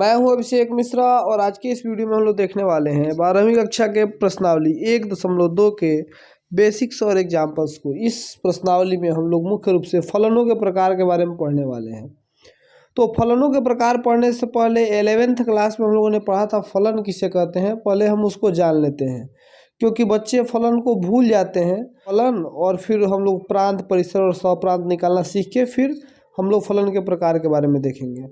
मैं हूं अभिषेक मिश्रा और आज के इस वीडियो में हम लोग देखने वाले हैं 12वीं कक्षा के प्रश्नावली 1.2 के बेसिक्स और एग्जाम्पल्स को। इस प्रश्नावली में हम लोग मुख्य रूप से फलनों के प्रकार के बारे में पढ़ने वाले हैं। तो फलनों के प्रकार पढ़ने से पहले 11th क्लास में हम लोगों ने पढ़ा था फलन किसे कहते हैं, पहले हम उसको जान लेते हैं क्योंकि बच्चे फलन को भूल जाते हैं। फलन और फिर हम लोग प्रांत, परिसर और स्वप्रांत निकालना सीख के फिर हम लोग फलन के प्रकार के बारे में देखेंगे।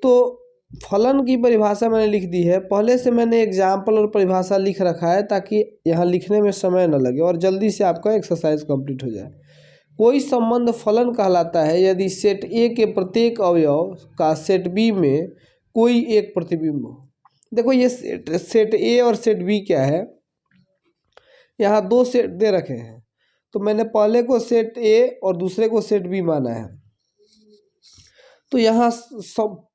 तो फलन की परिभाषा मैंने लिख दी है, पहले से मैंने एग्जाम्पल और परिभाषा लिख रखा है ताकि यहाँ लिखने में समय न लगे और जल्दी से आपका एक्सरसाइज कंप्लीट हो जाए। कोई संबंध फलन कहलाता है यदि सेट ए के प्रत्येक अवयव का सेट बी में कोई एक प्रतिबिंब हो। देखो ये सेट ए और सेट बी क्या है, यहाँ दो सेट दे रखे हैं तो मैंने पहले को सेट ए और दूसरे को सेट बी माना है। तो यहाँ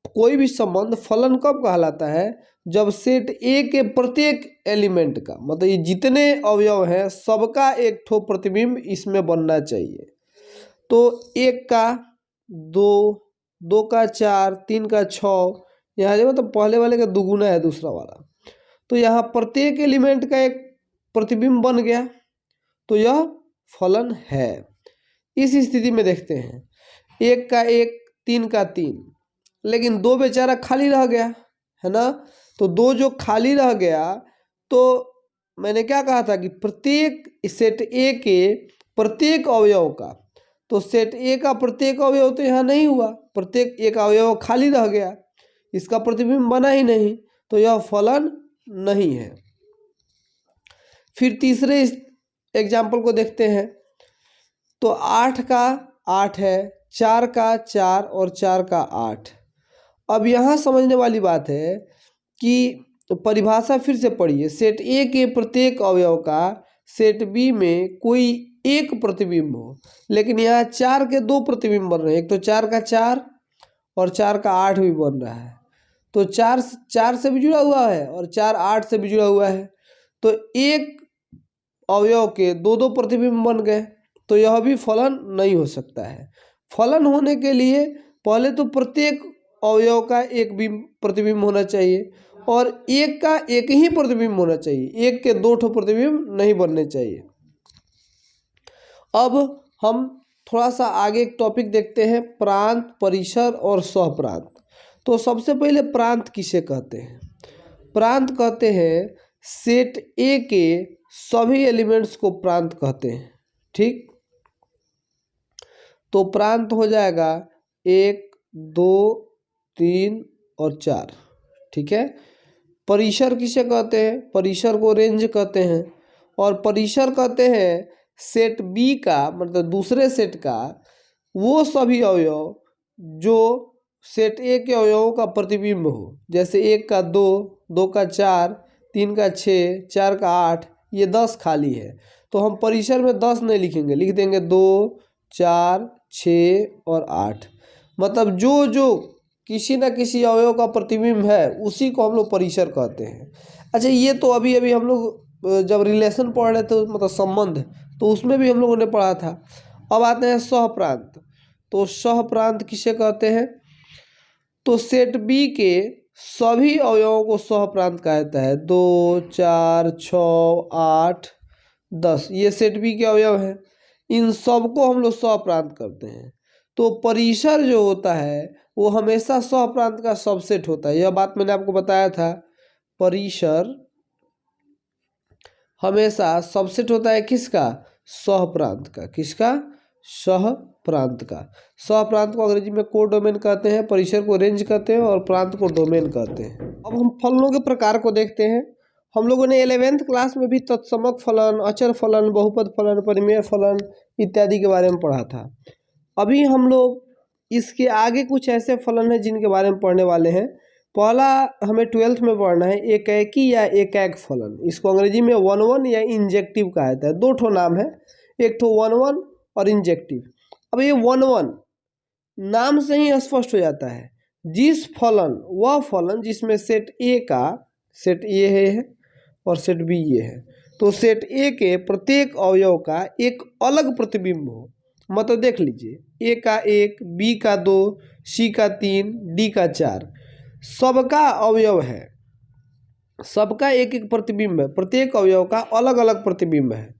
कोई भी संबंध फलन कब कहलाता है, जब सेट ए के प्रत्येक एलिमेंट का, मतलब ये जितने अवयव हैं सबका एक ठो प्रतिबिंब इसमें बनना चाहिए। तो एक का दो, दो का चार, तीन का छः, यहाँ जो मतलब पहले वाले का दुगुना है दूसरा वाला, तो यहाँ प्रत्येक एलिमेंट का एक प्रतिबिंब बन गया, तो यह फलन है। इस स्थिति में देखते हैं एक का एक, तीन का तीन, लेकिन दो बेचारा खाली रह गया है ना। तो दो जो खाली रह गया तो मैंने क्या कहा था कि प्रत्येक सेट ए के प्रत्येक अवयव का, तो सेट ए का प्रत्येक अवयव तो यहाँ नहीं हुआ, प्रत्येक एक अवयव खाली रह गया, इसका प्रतिबिंब बना ही नहीं, तो यह फलन नहीं है। फिर तीसरे एग्जाम्पल को देखते हैं। तो 8 का 8 है, 4 का 4 और 4 का 8। अब यहाँ समझने वाली बात है कि परिभाषा फिर से पढ़िए, सेट ए के प्रत्येक अवयव का सेट बी में कोई एक प्रतिबिंब हो, लेकिन यहाँ 4 के दो प्रतिबिंब बन रहे हैं, एक तो 4 का 4 और 4 का 8 भी बन रहा है। तो 4 से भी जुड़ा हुआ है और 4 8 से भी जुड़ा हुआ है, तो एक अवयव के दो दो प्रतिबिंब बन गए, तो यह भी फलन नहीं हो सकता है। फलन होने के लिए पहले तो प्रत्येक अवयव का एक प्रतिबिंब होना चाहिए और एक का एक ही प्रतिबिंब होना चाहिए, एक के दो ठो प्रतिबिंब नहीं बनने चाहिए। अब हम थोड़ा सा आगे एक टॉपिक देखते हैं, प्रांत, परिसर और सहप्रांत। तो सबसे पहले प्रांत किसे कहते हैं? प्रांत कहते हैं सेट ए के सभी एलिमेंट्स को प्रांत कहते हैं। ठीक, तो प्रांत हो जाएगा 1, 2, 3 और 4। ठीक है। परिसर किसे कहते हैं? परिसर को रेंज कहते हैं। और परिसर कहते हैं सेट बी का, मतलब दूसरे सेट का वो सभी अवयव जो सेट ए के अवयवों का प्रतिबिंब हो, जैसे 1 का 2, 2 का 4, 3 का 6, 4 का 8, ये 10 खाली है, तो हम परिसर में 10 नहीं लिखेंगे, लिख देंगे 2, 4, 6 और 8। मतलब जो जो किसी न किसी अवयव का प्रतिबिंब है उसी को हम लोग परिसर कहते हैं। अच्छा, ये तो अभी अभी हम लोग जब रिलेशन पढ़ रहे थे, मतलब संबंध, तो उसमें भी हम लोगों ने पढ़ा था। अब आते हैं सहप्रांत। तो सहप्रांत किसे कहते हैं? तो सेट बी के सभी अवयवों को सहप्रांत कहता है। 2, 4, 6, 8, 10, ये सेट बी के अवयव हैं, इन सबको हम लोग सहप्रांत करते हैं। तो परिसर जो होता है वो हमेशा सहप्रांत का सबसेट होता है, यह बात मैंने आपको बताया था। परिसर हमेशा सबसेट होता है किसका? सहप्रांत का। किसका? सहप्रांत का। सहप्रांत को अंग्रेजी में कोडोमेन कहते हैं, परिसर को रेंज कहते हैं और प्रांत को डोमेन कहते हैं। अब हम फलनों के प्रकार को देखते हैं। हम लोगों ने 11th क्लास में भी तत्समक फलन, अचर फलन, बहुपद फलन, परिमेय फलन इत्यादि के बारे में पढ़ा था। अभी हम लोग इसके आगे कुछ ऐसे फलन हैं जिनके बारे में पढ़ने वाले हैं। पहला हमें 12th में पढ़ना है एकैकी या एकैक फलन। इसको अंग्रेजी में 1-1 या इंजेक्टिव कहा जाता है। दो ठो नाम है, एक ठो 1-1 और इंजेक्टिव। अब ये 1-1 नाम से ही स्पष्ट हो जाता है, जिस फलन, वह फलन जिसमें सेट ए का, सेट ए है और सेट बी ये है, तो सेट ए के प्रत्येक अवयव का एक अलग प्रतिबिंब हो। मतलब देख लीजिए, ए का 1, बी का 2, सी का 3, डी का 4। सबका अवयव है, सबका एक एक प्रतिबिंब है, प्रत्येक अवयव का अलग अलग प्रतिबिंब है।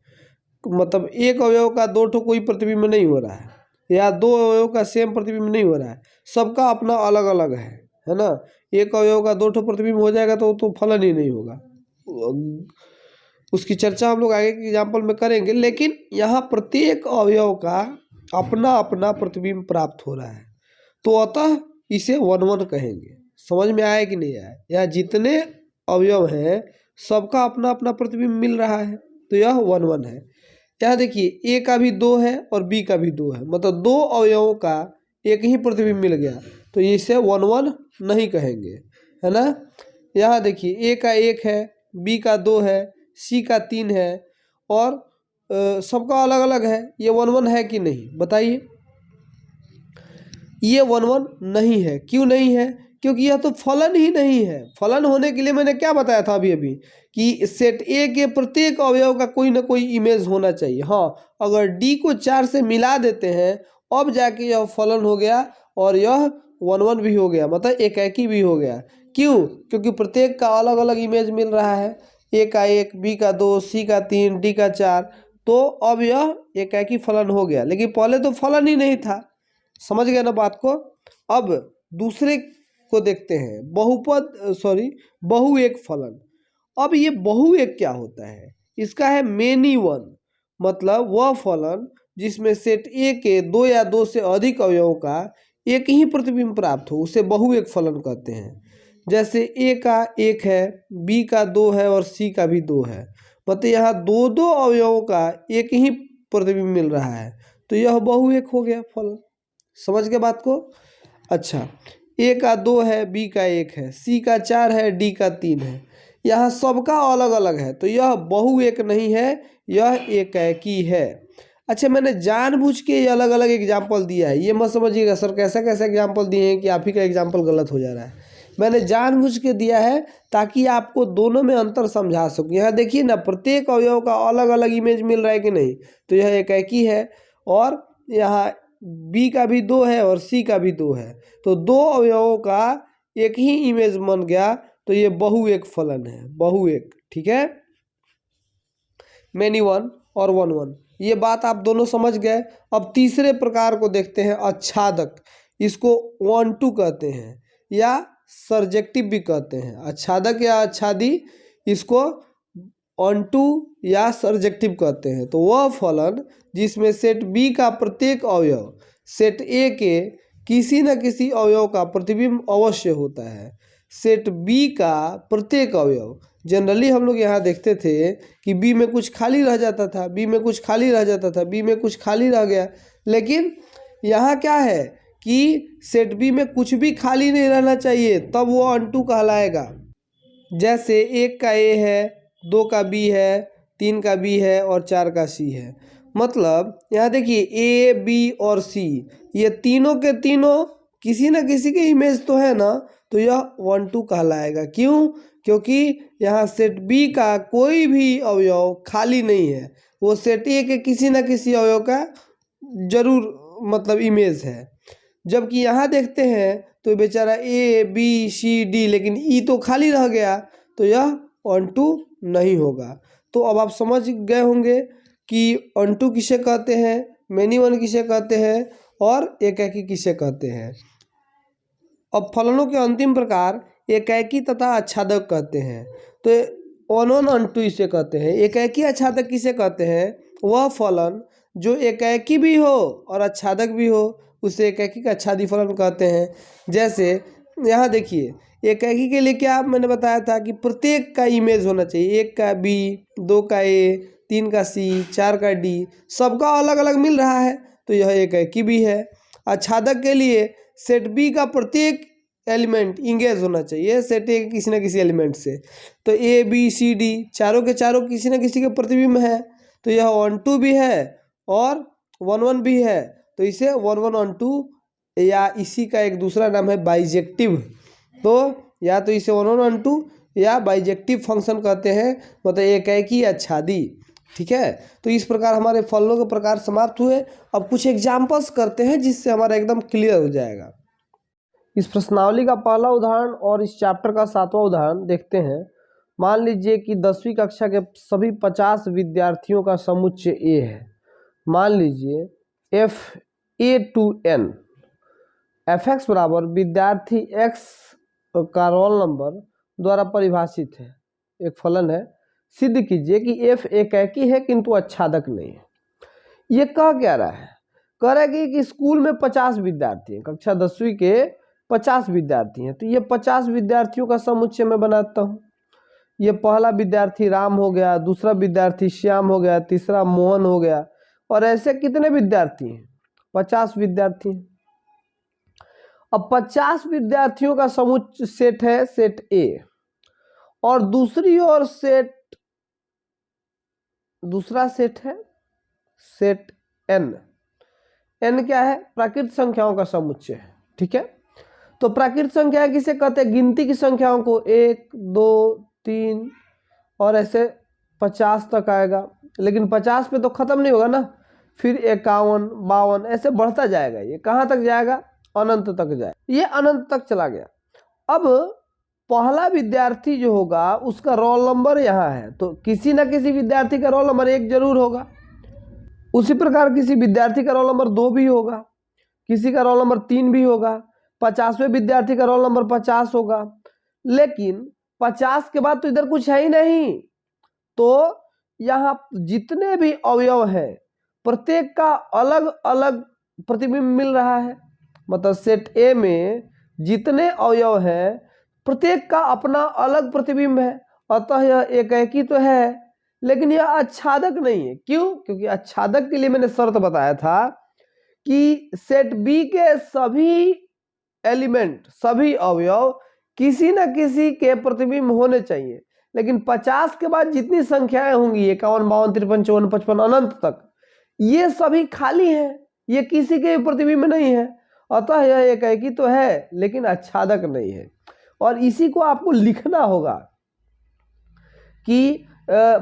मतलब एक अवयव का दो ठो कोई प्रतिबिंब नहीं हो रहा है, या दो अवयव का सेम प्रतिबिंब नहीं हो रहा है, सबका अपना अलग अलग है ना। एक अवयव का दो ठो प्रतिबिंब हो जाएगा तो फलन ही नहीं होगा। उसकी चर्चा हम लोग आगे के एग्जाम्पल में करेंगे, लेकिन यहाँ प्रत्येक अवयव का अपना अपना प्रतिबिंब प्राप्त हो रहा है, तो अतः इसे वन वन कहेंगे। समझ में आया कि नहीं आया? यहाँ जितने अवयव हैं सबका अपना अपना प्रतिबिंब मिल रहा है, तो यह वन वन है। यहाँ देखिए ए का भी दो है और बी का भी दो है, मतलब दो अवयवों का एक ही प्रतिबिंब मिल गया, तो इसे वन वन नहीं कहेंगे, है ना। यहाँ देखिए ए का एक है, बी का दो है, सी का तीन है, और सबका अलग अलग है, ये वन वन है कि नहीं बताइए? ये वन वन नहीं है। क्यों नहीं है? क्योंकि यह तो फलन ही नहीं है। फलन होने के लिए मैंने क्या बताया था अभी अभी कि सेट ए के प्रत्येक अवयव का कोई ना कोई इमेज होना चाहिए। हाँ, अगर डी को 4 से मिला देते हैं अब जाके यह फलन हो गया और यह वन वन भी हो गया, मतलब एकाकी भी हो गया। क्यों? क्योंकि प्रत्येक का अलग अलग इमेज मिल रहा है, ए का एक, बी का दो, सी का तीन, डी का चार, तो अब यह एकाकी फलन हो गया। लेकिन पहले तो फलन ही नहीं था। समझ गए ना बात को? अब दूसरे को देखते हैं, बहु एक फलन। अब ये बहु एक क्या होता है? इसका है मेनी वन, मतलब वह फलन जिसमें सेट ए के दो या दो से अधिक अवयवों का एक ही प्रतिबिंब प्राप्त हो, उसे बहु एक फलन कहते हैं। जैसे ए का एक है, बी का दो है और सी का भी दो है, मतलब यहाँ दो दो अवयवों का एक ही प्रतिबिंब मिल रहा है, तो यह बहु एक हो गया फलन। समझ गए बात को? अच्छा, ए का दो है, बी का एक है, सी का चार है, डी का तीन है, यहाँ सबका अलग अलग है, तो यह बहु एक नहीं है, यह एकाकी है। अच्छा, मैंने जानबूझ के ये अलग अलग एग्जाम्पल दिया है, ये मत समझिएगा सर कैसा कैसा एग्जाम्पल दिए हैं कि आप ही का एग्जाम्पल गलत हो जा रहा है। मैंने जानबूझ के दिया है ताकि आपको दोनों में अंतर समझा सकूँ। यहाँ देखिए ना, प्रत्येक अवयव का अलग अलग इमेज मिल रहा है कि नहीं, तो यह एकाकी है। और यहाँ बी का भी दो है और सी का भी दो है, तो दो अवयवों का एक ही इमेज बन गया, तो ये बहु एक फलन है, बहु एक। ठीक है, मेनी वन और वन वन, ये बात आप दोनों समझ गए। अब तीसरे प्रकार को देखते हैं, आच्छादक। इसको वन टू कहते हैं या सर्जेक्टिव भी कहते हैं। आच्छादक या आच्छादी, इसको ऑनटू या सर्जेक्टिव कहते हैं। तो वह फलन जिसमें सेट बी का प्रत्येक अवयव सेट ए के किसी न किसी अवयव का प्रतिबिंब अवश्य होता है। सेट बी का प्रत्येक अवयव, जनरली हम लोग यहाँ देखते थे कि बी में कुछ खाली रह जाता था, बी में कुछ खाली रह जाता था, बी में कुछ खाली रह गया, लेकिन यहाँ क्या है कि सेट बी में कुछ भी खाली नहीं रहना चाहिए, तब वो अनटू कहलाएगा। जैसे एक का ए है, दो का बी है, तीन का बी है और चार का सी है। मतलब यहाँ देखिए ए, बी और सी, ये तीनों के तीनों किसी न किसी के इमेज तो है ना, तो यह वन टू कहलाएगा। क्यों? क्योंकि यहाँ सेट बी का कोई भी अवयव खाली नहीं है, वो सेट ए के किसी न किसी अवयव का जरूर मतलब इमेज है। जबकि यहाँ देखते हैं तो बेचारा ए, बी, सी, डी, लेकिन ई तो खाली रह गया, तो यह वन टू नहीं होगा। तो अब आप समझ गए होंगे कि अनटू किसे कहते हैं, मेनी वन किसे कहते हैं और एकाकी किसे कहते हैं। अब फलनों के अंतिम प्रकार एकाकी तथा आच्छादक कहते हैं। तो वन वन अनटू इसे कहते हैं। एकाकी आच्छादक किसे कहते हैं? वह फलन जो एकाकी भी हो और आच्छादक भी हो, उसे एकाकी का आच्छादी फलन कहते हैं। जैसे यहाँ देखिए, एकाकी के लिए क्या मैंने बताया था कि प्रत्येक का इमेज होना चाहिए। एक का बी, दो का ए, तीन का सी, चार का डी, सबका अलग अलग मिल रहा है, तो यह एकाकी भी है। आच्छादक के लिए सेट बी का प्रत्येक एलिमेंट इंगेज होना चाहिए सेट ए के किसी न किसी एलिमेंट से। तो ए, बी, सी, डी चारों के चारों किसी न किसी के प्रतिबिंब है, तो यह वन टू भी है और वन वन भी है, तो इसे वन वन वन टू, या इसी का एक दूसरा नाम है बाइजेक्टिव। तो या तो इसे वन वन वन टू या बाइजेक्टिव फंक्शन कहते हैं, मतलब एकाकी आच्छादी। ठीक है, तो इस प्रकार हमारे फलनों के प्रकार समाप्त हुए। अब कुछ एग्जाम्पल्स करते हैं जिससे हमारा एकदम क्लियर हो जाएगा। इस प्रश्नावली का पहला उदाहरण और इस चैप्टर का 7वां उदाहरण देखते हैं। मान लीजिए कि 10वीं कक्षा के सभी 50 विद्यार्थियों का समुच्चय ए है। मान लीजिए F A to N F X बराबर विद्यार्थी एक्स का रोल नंबर द्वारा परिभाषित है, एक फलन है। सिद्ध कीजिए कि एफ एकाकी है किंतु आच्छादक नहीं है। ये कह क्या रहा है? कह रहा है कि स्कूल में 50 विद्यार्थी हैं, कक्षा 10वीं के 50 विद्यार्थी हैं। तो ये 50 विद्यार्थियों का समुच्चय मैं बनाता हूँ। ये पहला विद्यार्थी राम हो गया, दूसरा विद्यार्थी श्याम हो गया, तीसरा मोहन हो गया, और ऐसे कितने विद्यार्थी हैं? 50 विद्यार्थी हैं। अब 50 विद्यार्थियों का समुच्चय सेट है सेट ए, और दूसरी ओर दूसरा सेट है सेट एन। एन क्या है? प्राकृत संख्याओं का समुच्चय है। ठीक है, तो प्राकृत संख्या किसे कहते हैं? गिनती की संख्याओं को, 1 2 3 और ऐसे 50 तक आएगा। लेकिन 50 पे तो खत्म नहीं होगा ना, फिर 51 52 ऐसे बढ़ता जाएगा। ये कहाँ तक जाएगा? अनंत तक जाएगा। ये अनंत तक चला गया। अब पहला विद्यार्थी जो होगा उसका रोल नंबर यहाँ है, तो किसी ना किसी विद्यार्थी का रोल नंबर 1 जरूर होगा। उसी प्रकार किसी विद्यार्थी का रोल नंबर 2 भी होगा, किसी का रोल नंबर 3 भी होगा, 50वें विद्यार्थी का रोल नंबर 50 होगा। लेकिन 50 के बाद तो इधर कुछ है ही नहीं, तो यहाँ जितने भी अवयव हैं प्रत्येक का अलग अलग प्रतिबिंब मिल रहा है। मतलब सेट ए में जितने अवयव हैं प्रत्येक का अपना अलग प्रतिबिंब है, अतः यह एकाकी तो है, लेकिन यह आच्छादक नहीं है। क्यों? क्योंकि आच्छादक के लिए मैंने शर्त बताया था कि सेट बी के सभी एलिमेंट, सभी अवयव किसी न किसी के प्रतिबिंब होने चाहिए। लेकिन 50 के बाद जितनी संख्याएं होंगी 51 52 53 54 55 अनंत तक, ये सभी खाली हैं, ये किसी के प्रतिबिंब नहीं है। अतः यह एकाकी तो है लेकिन आच्छादक नहीं है। और इसी को आपको लिखना होगा कि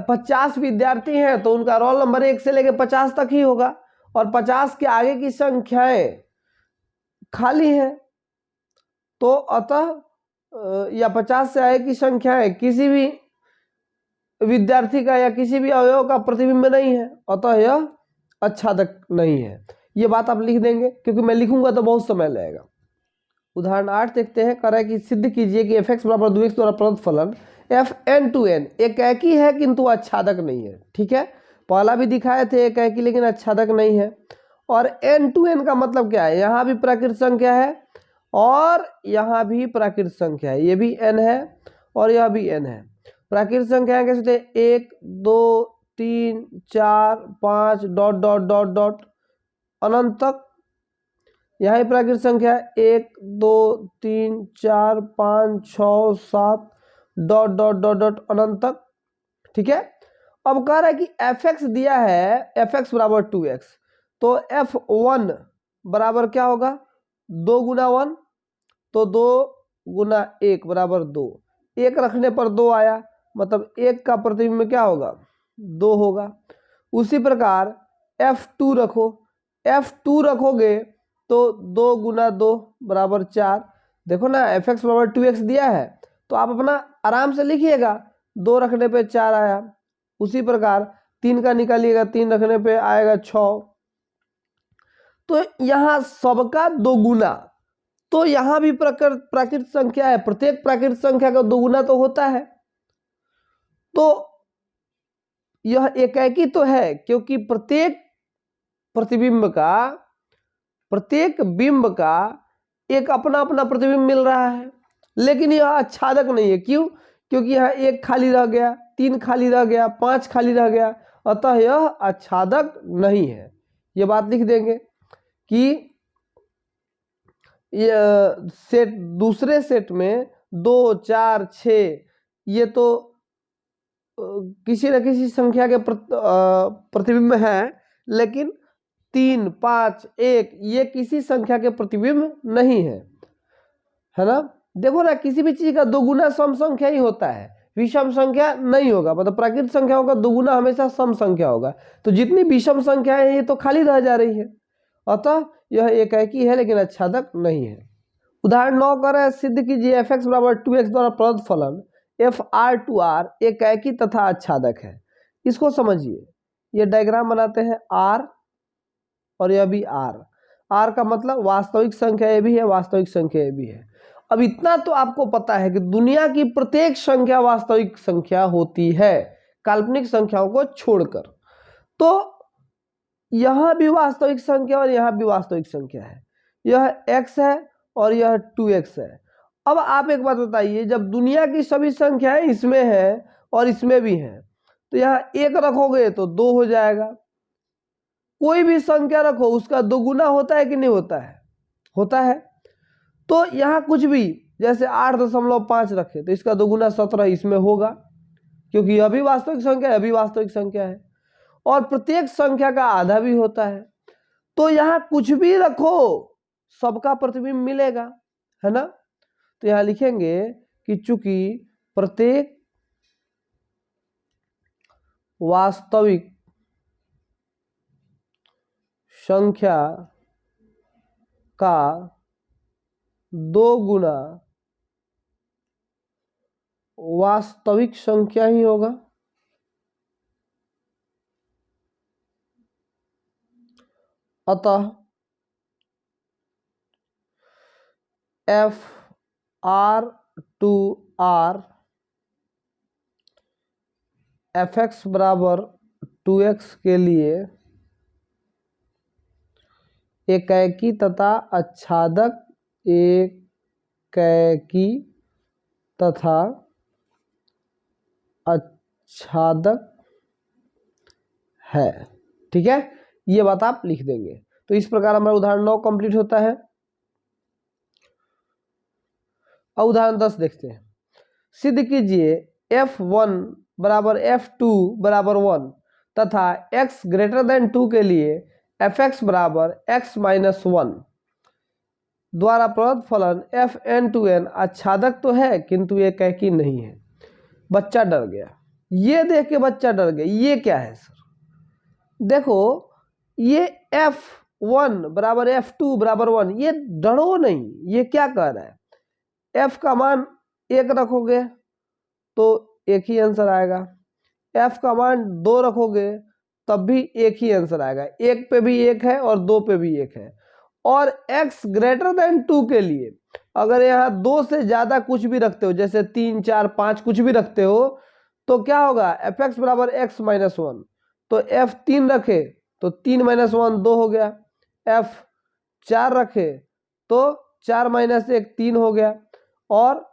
50 विद्यार्थी हैं तो उनका रोल नंबर 1 से लेकर 50 तक ही होगा, और 50 के आगे की संख्याएं खाली हैं। तो अतः या 50 से आगे की संख्याएं किसी भी विद्यार्थी का या किसी भी अवयव का प्रतिबिंब नहीं है, अतः यह आच्छादक नहीं है। ये बात आप लिख देंगे, क्योंकि मैं लिखूंगा तो बहुत समय लगेगा। उदाहरण 8 देखते हैं। कह रहा है कि सिद्ध कीजिए कि f(x) बराबर 2x द्वारा प्रदत्त फलन fn(n) एकाकी है किंतु आच्छादक नहीं है। ठीक है, पहला भी दिखाए थे एकाकी लेकिन आच्छादक नहीं है। और n(n) का मतलब क्या है? यहाँ भी प्राकृत संख्या है और यहाँ भी प्राकृत संख्या है। ये भी n है और यह भी n है। प्राकृत संख्या कैसे थे? 1 2 3 4 5 डॉट डॉट डॉट डॉट अनंत तक। यहाँ ही प्राकृत संख्या 1 2 3 4 5 6 7 डॉट डॉट डॉट डॉट अनंत तक। ठीक है, अब कह रहा है कि f(x) दिया है f(x) बराबर 2x, तो f(1) बराबर क्या होगा? 2 गुना 1, तो 2 गुना 1 बराबर 2। 1 रखने पर 2 आया, मतलब 1 का प्रतिबिंब क्या होगा? 2 होगा। उसी प्रकार f(2) रखो, f(2) रखोगे तो 2 गुना 2 बराबर 4। देखो ना, f(x) बराबर 2x दिया है तो आप अपना आराम से लिखिएगा। 2 रखने पे 4 आया। उसी प्रकार 3 का निकालिएगा, 3 रखने पे आएगा 6। तो यहाँ सबका 2 गुना, तो यहाँ भी प्राकृत संख्या है, प्रत्येक प्राकृत संख्या का 2 गुना तो होता है। तो यह एकाकी तो है क्योंकि प्रत्येक प्रतिबिंब का, प्रत्येक बिंब का एक अपना अपना प्रतिबिंब मिल रहा है। लेकिन यह आच्छादक नहीं है। क्यों? क्योंकि यहाँ 1 खाली रह गया, 3 खाली रह गया, 5 खाली रह गया, अतः यह आच्छादक नहीं है। ये बात लिख देंगे कि सेट, दूसरे सेट में 2 4 6 ये तो किसी न किसी संख्या के प्रतिबिंब है, लेकिन 3 5 1 ये किसी संख्या के प्रतिबिंब नहीं है, है ना। देखो ना, किसी भी चीज का 2 गुना सम संख्या ही होता है, विषम संख्या नहीं होगा। मतलब प्राकृतिक संख्याओं का 2 गुना हमेशा सम संख्या होगा। तो जितनी विषम संख्याएं हैं ये तो खाली रह जा रही है, अतः यह एकाकी है लेकिन आच्छादक नहीं है। उदाहरण 9 कर रहे हैं, सिद्ध कीजिए fx बराबर 2x द्वारा प्रदत्त फलन FR2R एकाकी तथा आच्छादक है। इसको समझिए, ये डायग्राम बनाते हैं R और यह भी R का मतलब वास्तविक संख्या ये भी है, वास्तविक संख्या ये भी है। अब इतना तो आपको पता है कि दुनिया की प्रत्येक संख्या वास्तविक संख्या होती है काल्पनिक संख्याओं को छोड़कर। तो यहां भी वास्तविक संख्या और यहां भी वास्तविक संख्या है, यह x है और यह 2x है। अब आप एक बात बताइए, जब दुनिया की सभी संख्याएं इसमें है और इसमें भी है तो यहाँ 1 रखोगे तो 2 हो जाएगा। कोई भी संख्या रखो उसका दोगुना होता है कि नहीं होता है? होता है। तो यहाँ कुछ भी जैसे 8.5 रखे तो इसका दोगुना 17 इसमें होगा, क्योंकि यह भी वास्तविक संख्या है, यह भी वास्तविक संख्या है और प्रत्येक संख्या का आधा भी होता है। तो यहाँ कुछ भी रखो सबका प्रतिबिंब मिलेगा, है ना। तो यहाँ लिखेंगे कि चूंकि प्रत्येक वास्तविक संख्या का 2 गुना वास्तविक संख्या ही होगा, अतः FR2R fx बराबर 2x के लिए एकाकी तथा आच्छादक एकाकी तथा आच्छादक है। ठीक है, ये बात आप लिख देंगे। तो इस प्रकार हमारा उदाहरण 9 कंप्लीट होता है। अब उदाहरण 10 देखते हैं। सिद्ध कीजिए f1 बराबर f2 बराबर 1 तथा x ग्रेटर देन 2 के लिए fx बराबर x माइनस 1 द्वारा प्रदत्त फलन fn2n आच्छादक तो है किंतु एकाकी नहीं है। बच्चा डर गया, ये देख के बच्चा डर गया, ये क्या है सर? देखो ये f1 बराबर f2 बराबर 1, ये डरो नहीं, ये क्या कह रहा है? f का मान 1 रखोगे तो एक ही आंसर आएगा, f का मान 2 रखोगे तब भी एक ही आंसर आएगा, 1 पे भी 1 है और 2 पे भी 1 है। और x ग्रेटर देन 2 के लिए अगर यहाँ 2 से ज्यादा कुछ भी रखते हो, जैसे 3 4 5 कुछ भी रखते हो, तो क्या होगा? fx बराबर x माइनस 1। तो f 3 रखे तो 3 माइनस 1 2 हो गया, f 4 रखे तो 4 माइनस 1 3 हो गया, और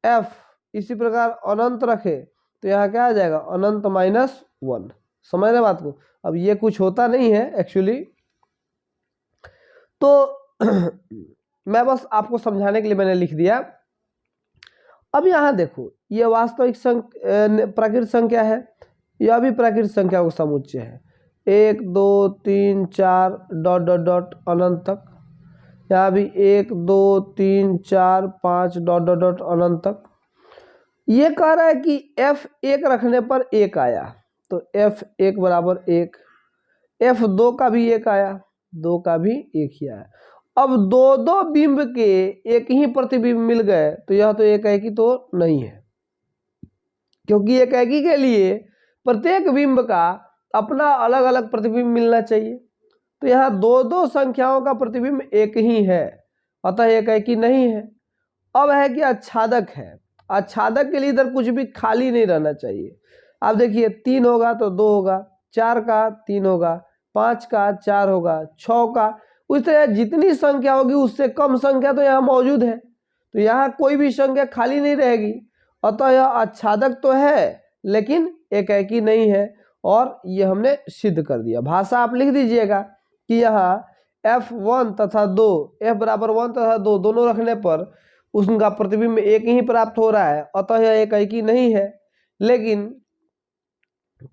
f इसी प्रकार अनंत रखे तो यहाँ क्या आ जाएगा? अनंत माइनस 1। समझ रहे बात को? अब ये कुछ होता नहीं है एक्चुअली, तो मैं बस आपको समझाने के लिए मैंने लिख दिया। अब यहाँ देखो, ये वास्तविक प्राकृत संख्या है, यह भी प्राकृत संख्या का समुच्चय है, 1 2 3 4 डॉट डॉट डॉट अनंत तक। यहाँ भी 1 2 3 4 5 डॉट डॉट डॉट अनंत तक। ये कह रहा है कि f1 रखने पर 1 आया तो f1 बराबर 1, f2 का भी 1 आया, 2 का भी 1 ही आया। अब दो बिंब के एक ही प्रतिबिंब मिल गए तो यह तो एकाकी तो नहीं है, क्योंकि एकाकी के लिए प्रत्येक बिंब का अपना अलग अलग प्रतिबिंब मिलना चाहिए। तो यहाँ दो संख्याओं का प्रतिबिंब एक ही है, अतः एकाकी नहीं है। अब है कि आच्छादक है, आच्छादक के लिए इधर कुछ भी खाली नहीं रहना चाहिए। आप देखिए 3 होगा तो 2 होगा, 4 का 3 होगा, 5 का 4 होगा, 6 का, उस तरह जितनी संख्या होगी उससे कम संख्या तो यहाँ मौजूद है, तो यहाँ कोई भी संख्या खाली नहीं रहेगी, अतः यह आच्छादक तो है लेकिन एकाकी नहीं है, और ये हमने सिद्ध कर दिया। भाषा आप लिख दीजिएगा कि यहाँ f1 तथा 2, f बराबर 1 तथा 2 दोनों रखने पर उनका प्रतिबिंब एक ही प्राप्त हो रहा है, अतः यह एकाकी नहीं है। लेकिन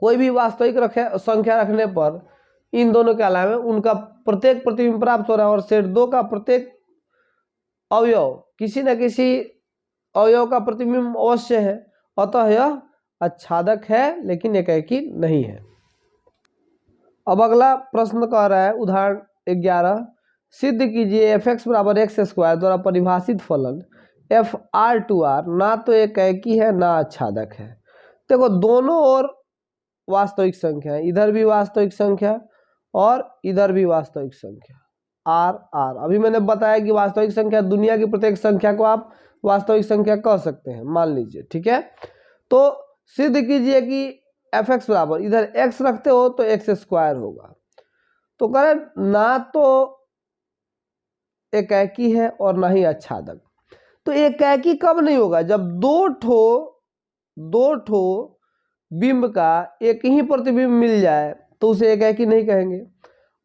कोई भी वास्तविक संख्या रखने पर इन दोनों के अलावा उनका प्रत्येक प्रतिबिंब प्राप्त हो रहा है, और सेट 2 का प्रत्येक अवयव किसी न किसी अवयव का प्रतिबिंब अवश्य है, अतः यह आच्छादक है लेकिन एकाकी नहीं है। अब अगला प्रश्न कह रहा है उदाहरण 11, सिद्ध कीजिए fx बराबर एक्स स्क्वायर द्वारा परिभाषित फलन FR2R ना तो एकैकी है ना आच्छादक है। देखो दोनों ओर वास्तविक संख्या है, इधर भी वास्तविक संख्या और इधर भी वास्तविक संख्या आर आर। अभी मैंने बताया कि वास्तविक संख्या दुनिया की प्रत्येक संख्या को आप वास्तविक संख्या कह सकते हैं, मान लीजिए, ठीक है। तो सिद्ध कीजिए कि fx बराबर, इधर x रखते हो तो एक्स स्क्वायर होगा। तो करें ना तो एकैकी है और ना ही आच्छादक। तो एकैकी कब नहीं होगा? जब दो ठो बिंब का एक ही प्रतिबिंब मिल जाए तो उसे एकैकी नहीं कहेंगे।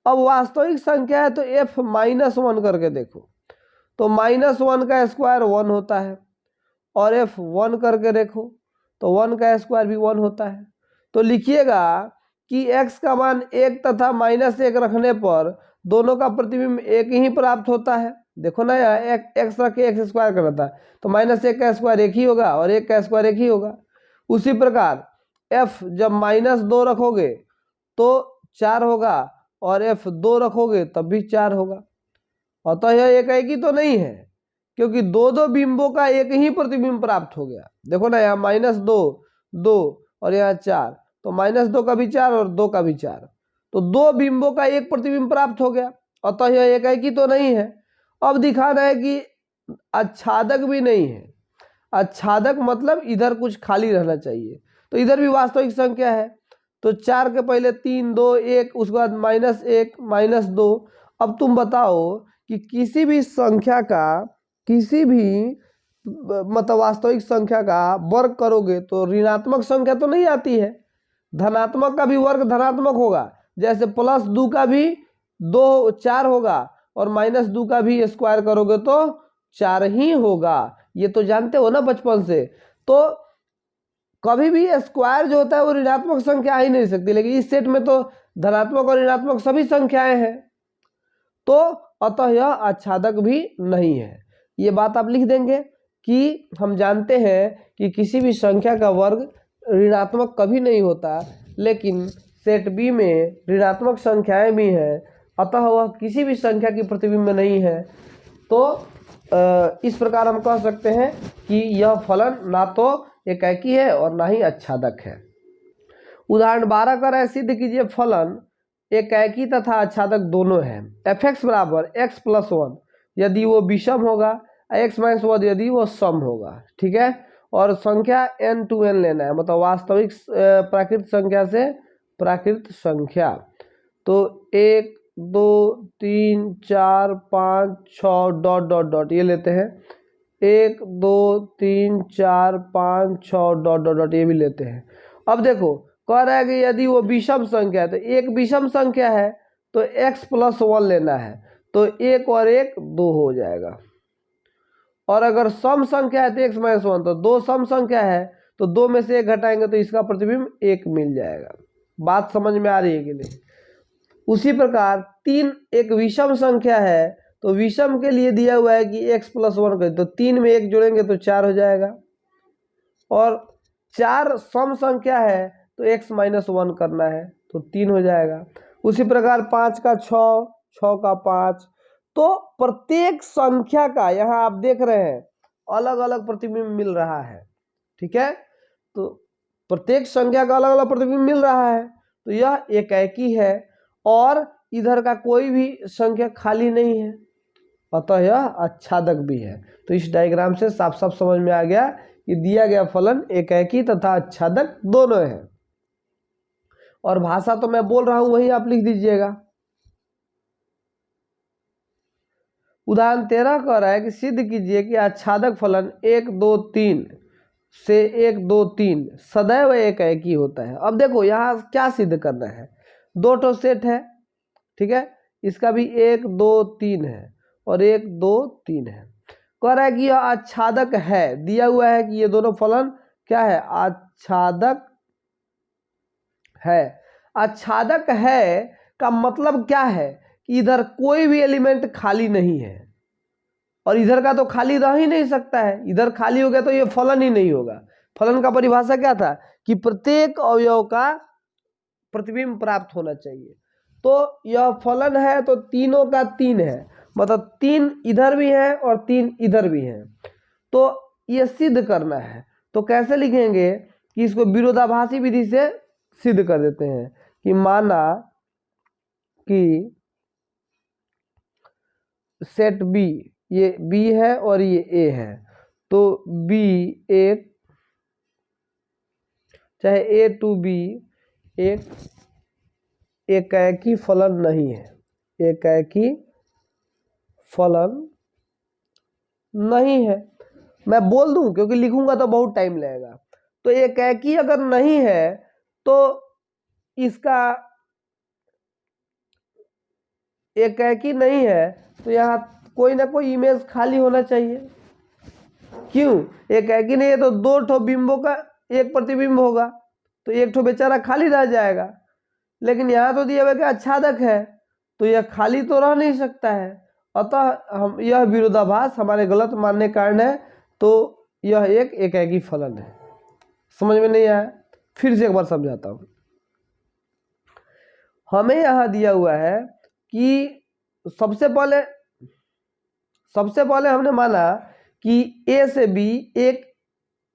अब वास्तविक संख्या है तो f-1 करके देखो, तो -1 का स्क्वायर 1 होता है, और f1 करके देखो तो 1 का स्क्वायर भी 1 होता है। तो लिखिएगा कि x का मान 1 तथा -1 रखने पर दोनों का प्रतिबिंब एक ही प्राप्त होता है। देखो ना यार, x रख के एक्स स्क्वायर कर रहा था तो -1 का स्क्वायर एक ही होगा और 1 का स्क्वायर एक ही होगा। उसी प्रकार f जब -2 रखोगे तो 4 होगा और f2 रखोगे तब भी 4 होगा। अतः यह एकैकी तो नहीं है, क्योंकि दो बिंबों का एक ही प्रतिबिंब प्राप्त हो गया। देखो ना यहाँ -2 2 और यहाँ 4, तो -2 का भी 4 और 2 का भी 4, तो दो बिंबों का एक प्रतिबिंब प्राप्त हो गया। अतः यह एकैकी तो नहीं है। अब दिखाना है कि आच्छादक भी नहीं है। आच्छादक मतलब इधर कुछ खाली रहना चाहिए, तो इधर भी वास्तविक संख्या है, तो 4 के पहले 3 2 1, उसके बाद -1 -2। अब तुम बताओ कि किसी भी संख्या का, किसी भी मतलब वास्तविक संख्या का वर्ग करोगे तो ऋणात्मक संख्या तो नहीं आती है, धनात्मक का भी वर्ग धनात्मक होगा। जैसे +2 का भी 4 होगा और -2 का भी स्क्वायर करोगे तो 4 ही होगा। ये तो जानते हो ना बचपन से। तो कभी भी स्क्वायर जो होता है वो ऋणात्मक संख्या आ ही नहीं सकती, लेकिन इस सेट में तो धनात्मक और ऋणात्मक सभी संख्याएं हैं, तो अतः यह आच्छादक भी नहीं है। ये बात आप लिख देंगे कि हम जानते हैं कि किसी भी संख्या का वर्ग ऋणात्मक कभी नहीं होता, लेकिन सेट बी में ऋणात्मक संख्याएं भी हैं, अतः वह किसी भी संख्या की प्रतिबिंब नहीं है। तो इस प्रकार हम कह सकते हैं कि यह फलन ना तो एकैकी है और ना ही आच्छादक है। उदाहरण 12 कर है, सिद्ध कीजिए फलन एकैकी तथा आच्छादक दोनों है। fx बराबर x + 1 यदि वो विषम होगा, x - 1 यदि वो सम होगा, ठीक है। और संख्या n to n लेना है, मतलब वास्तविक प्राकृत संख्या से प्राकृत संख्या। तो 1 2 3 4 5 6 डॉट डॉट डॉट ये लेते हैं, 1 2 3 4 5 6 डॉट डॉट डॉट ये भी लेते हैं। अब देखो कह रहा है कि यदि वो विषम संख्या है, तो एक विषम संख्या है तो x + 1 लेना है, तो 1 और 1 2 हो जाएगा। और अगर सम संख्या है तो x - 1, तो 2 सम संख्या है तो 2 में से 1 घटाएंगे तो इसका प्रतिबिंब 1 मिल जाएगा। बात समझ में आ रही है कि नहीं? उसी प्रकार 3 एक विषम संख्या है, तो विषम के लिए दिया हुआ है कि x + 1 करें, तो 3 में 1 जोड़ेंगे तो 4 हो जाएगा। और 4 सम संख्या है तो x - 1 करना है तो 3 हो जाएगा। उसी प्रकार 5 का 6, 6 का 5। तो प्रत्येक संख्या का यहाँ आप देख रहे हैं अलग अलग प्रतिबिंब मिल रहा है, ठीक है। तो प्रत्येक संख्या का अलग अलग प्रतिबिंब मिल रहा है, तो यह एकैकी है और इधर का कोई भी संख्या खाली नहीं है, अतः यह आच्छादक भी है। तो इस डायग्राम से साफ साफ समझ में आ गया कि दिया गया फलन एकैकी तथा आच्छादक दोनों है। और भाषा तो मैं बोल रहा हूं वही आप लिख दीजिएगा। उदाहरण 13 कह रहा है कि सिद्ध कीजिए कि आच्छादक फलन 1 2 3 से 1 2 3 सदैव एकैकी होता है। अब देखो यहाँ क्या सिद्ध करना है, 2 ठो सेट है, ठीक है, इसका भी 1 2 3 है और 1 2 3 है। कह रहा है कि यह आच्छादक है, दिया हुआ है कि ये दोनों फलन क्या है, आच्छादक है। आच्छादक है का मतलब क्या है कि इधर कोई भी एलिमेंट खाली नहीं है, और इधर का तो खाली रह ही नहीं सकता है, इधर खाली हो गया तो ये फलन ही नहीं होगा। फलन का परिभाषा क्या था कि प्रत्येक अवयव का प्रतिबिंब प्राप्त होना चाहिए। तो यह फलन है तो तीनों का 3 है, मतलब 3 इधर भी है और 3 इधर भी है, तो ये सिद्ध करना है। तो कैसे लिखेंगे कि इसको विरोधाभासी विधि से सिद्ध कर देते हैं कि माना कि सेट बी, ये बी है और ये ए है, तो बी एक, चाहे ए टू बी एक एकाकी फलन नहीं है, एकाकी फलन नहीं है। मैं बोल दूं क्योंकि लिखूंगा तो बहुत टाइम लगेगा। तो एकाकी अगर नहीं है तो इसका एकाकी नहीं है तो यहाँ कोई ना कोई इमेज खाली होना चाहिए। क्यों? एकाकी नहीं है तो 2 ठो बिंबों का एक प्रतिबिंब होगा, तो एक ठो बेचारा खाली रह जाएगा। लेकिन यहाँ तो दिया हुआ कि आच्छादक है, तो यह खाली तो रह नहीं सकता है। अतः हम यह विरोधाभास हमारे गलत मानने के कारण है, तो यह एक एकाकी फलन है। समझ में नहीं आया? फिर से एक बार समझाता हूँ। हमें यहाँ दिया हुआ है कि सबसे पहले हमने माना कि ए से बी एक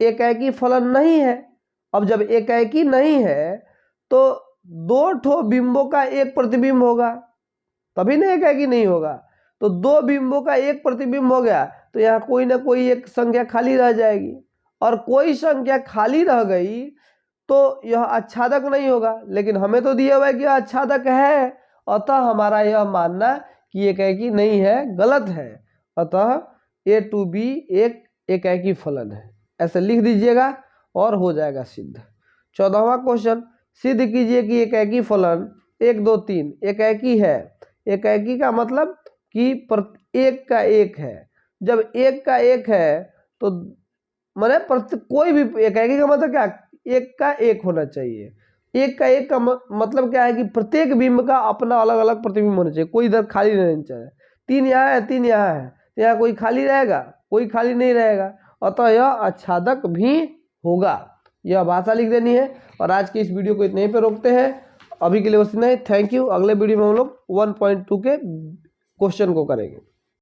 एकाकी फलन नहीं है। अब जब एकाकी नहीं है तो 2 ठो बिंबों का एक प्रतिबिंब होगा, तभी ना एकाकी नहीं होगा। तो 2 बिंबों का एक प्रतिबिंब हो गया, तो यहाँ कोई ना कोई एक संख्या खाली रह जाएगी, और कोई संख्या खाली रह गई तो यह आच्छादक नहीं होगा। लेकिन हमें तो दिया हुआ है कि आच्छादक है, अतः हमारा यह मानना कि एकाकी नहीं है गलत है। अतः ए टू बी एक एकाकी फलन है, ऐसे लिख दीजिएगा और हो जाएगा सिद्ध। 14वां क्वेश्चन, सिद्ध कीजिए कि एकाकी फलन 1 2 3 एकाकी है। एकाकी का मतलब कि एक का एक है। जब एक का एक है तो माने कोई भी एकाकी का मतलब क्या, एक का एक होना चाहिए। एक का एक का मतलब क्या है कि प्रत्येक बिंब का अपना अलग अलग प्रतिबिंब होना चाहिए, कोई इधर खाली नहीं चाहिए। 3 यहाँ है 3 यहाँ है, तो यहाँ कोई खाली रहेगा? कोई खाली नहीं रहेगा, अतः यह आच्छादक भी होगा। यह भाषा लिख देनी है। और आज की इस वीडियो को इतने ही पे रोकते हैं। अभी के लिए बस इतना ही। Thank you. अगले वीडियो में हम लोग 1.2 के क्वेश्चन को करेंगे।